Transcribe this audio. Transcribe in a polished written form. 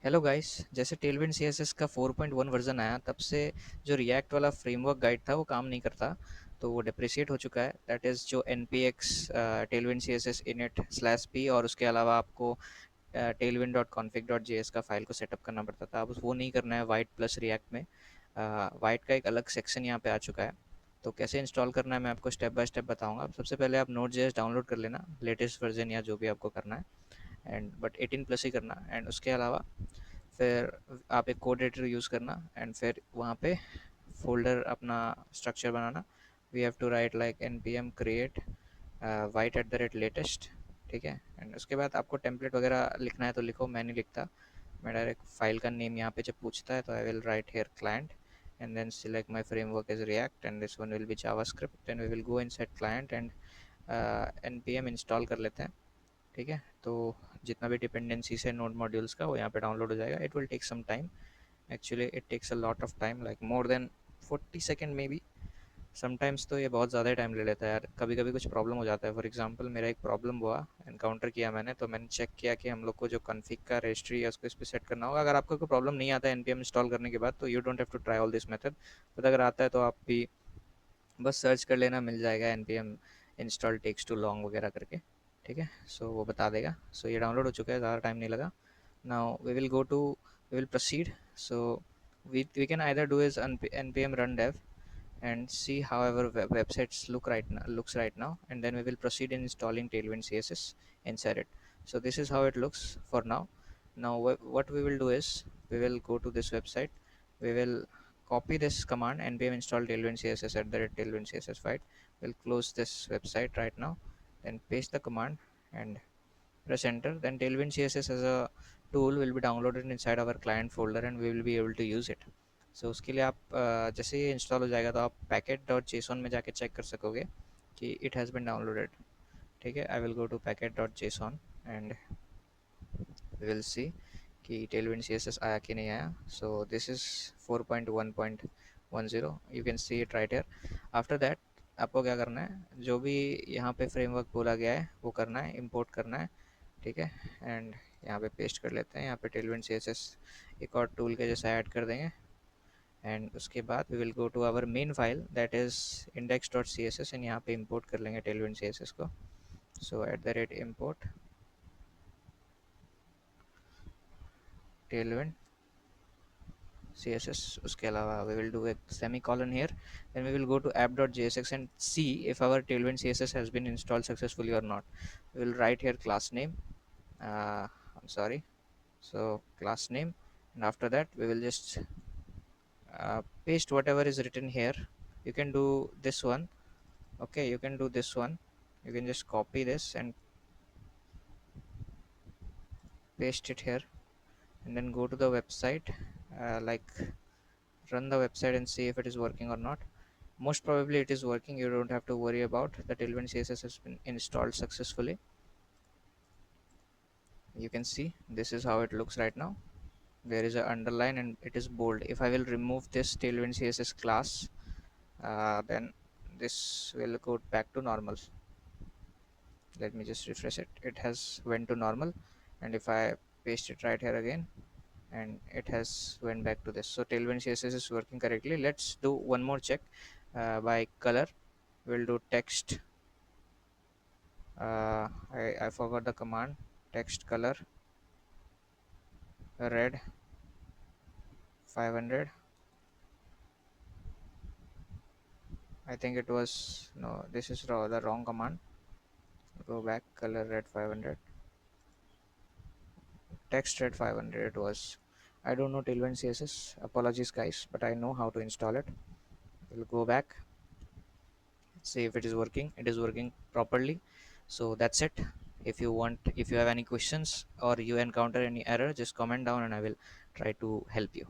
Hello guys. जैसे Tailwind CSS का 4.1 version आया तब से जो रिएक्ट वाला फ्रेमवर्क गाइड था वो काम नहीं करता। तो वो डिप्रिशिएट हो चुका है। दैट इज़ जो npx Tailwind CSS init slash p और उसके अलावा आपको tailwind.config.js का फाइल को सेटअप करना पड़ता था। अब वो नहीं करना है वाइट प्लस रिएक्ट में। वाइट का एक अलग सेक्शन यहाँ पे आ चुका है। तो कैसे इंस्टॉल करना है मैं आपको स्टेप बाय स्टेप बताऊंगा। सबसे पहले आप node.js डाउनलोड कर लेना, लेटेस्ट वर्जन या जो भी आपको करना है, एंड बट 18 प्लस ही करना। एंड उसके अलावा फिर आप एक कोड एडिटर यूज़ करना एंड फिर वहाँ पे फोल्डर अपना स्ट्रक्चर बनाना। We have to write like N P M create vite at the rate latest. ठीक है, एंड उसके बाद आपको टेम्पलेट वगैरह लिखना है तो लिखो, मैं नहीं लिखता। मैं डायरेक्ट फाइल का नेम यहाँ पे जब पूछता है तो I will write here client and then select my framework is React and this one will be JavaScript and we will go inside client and N P M install कर लेते हैं। ठीक है, तो जितना भी डिपेंडेंसीज है नोड मॉड्यूल्स का वो यहाँ पे डाउनलोड हो जाएगा। It will take some time, actually it takes a lot of time, like more than 40 second maybe. Sometimes तो ये बहुत ज़्यादा टाइम ले लेता है यार। कभी कभी कुछ प्रॉब्लम हो जाता है। फॉर एग्जांपल मेरा एक प्रॉब्लम हुआ, एनकाउंटर किया मैंने, तो मैंने चेक किया कि हम लोग को जो कॉन्फ़िग का रजिस्ट्री है उसको इस पर सेट करना होगा। अगर आपको कोई प्रॉब्लम नहीं आता है npm इंस्टॉल करने के बाद तो you don't have to try all this method. But अगर आता है तो आप भी बस सर्च कर लेना, मिल जाएगा npm install takes too long वगैरह करके। ठीक है, सो वो बता देगा। सो ये डाउनलोड हो चुका है, ज़्यादा टाइम नहीं लगा। Now we will go to, we will proceed. So we can either do is npm run dev and see how our websites looks right now, and then we will proceed in installing tailwind css inside it. So this is how it looks for now. Now what we will do is we will go to this website. We will copy this command npm install tailwind css at the tailwind css file. We'll close this website right now, then paste the command and press enter. Then tailwind css as a tool will be downloaded inside our client folder and we will be able to use it. So उसके लिए आप जैसे ये install हो जाएगा तो आप packet.json में जाके चेक कर सकोगे कि it has been downloaded. ठीक है, I will go to packet.json and we will see कि tailwind css आया कि नहीं आया. So this is 4.1.10. You can see it right here. After that आपको क्या करना है, जो भी यहाँ पे फ्रेमवर्क बोला गया है वो करना है, इंपोर्ट करना है। ठीक है, एंड यहाँ पे पेस्ट कर लेते हैं। यहाँ पे टेलविंड सीएसएस एक और टूल के जैसा ऐड कर देंगे एंड उसके बाद we will go to our main file that is index.css and यहाँ पे इंपोर्ट कर लेंगे टेलविंड सीएसएस को। So at the rate import Tailwind css, उसके अलावा we will do a semicolon here, then we will go to app.jsx and see if our tailwind css has been installed successfully or not. We will write here class name, I'm sorry, so class name, and after that we will just paste whatever is written here. You can do this one. Okay, you can do this one. You can just copy this and paste it here and then go to the website, like run the website and see if it is working or not. Most probably it is working. You don't have to worry about. The tailwind css has been installed successfully. You can see this is how it looks right now. There is a underline and it is bold. If I will remove this tailwind css class, then this will go back to normal. Let me just refresh it. It has went to normal, and if I paste it right here again, and it has went back to this. So tailwind css is working correctly. Let's do one more check by color. We'll do text. I forgot the command. Text color red 500. I think it was, no, this is the wrong command. Go back, color red 500, text red 500 it was. I don't know tailwind css, apologies guys, but I know how to install it. We'll go back, see if it is working. It is working properly. So that's it. If you want, if you have any questions or you encounter any error, just comment down and I will try to help you.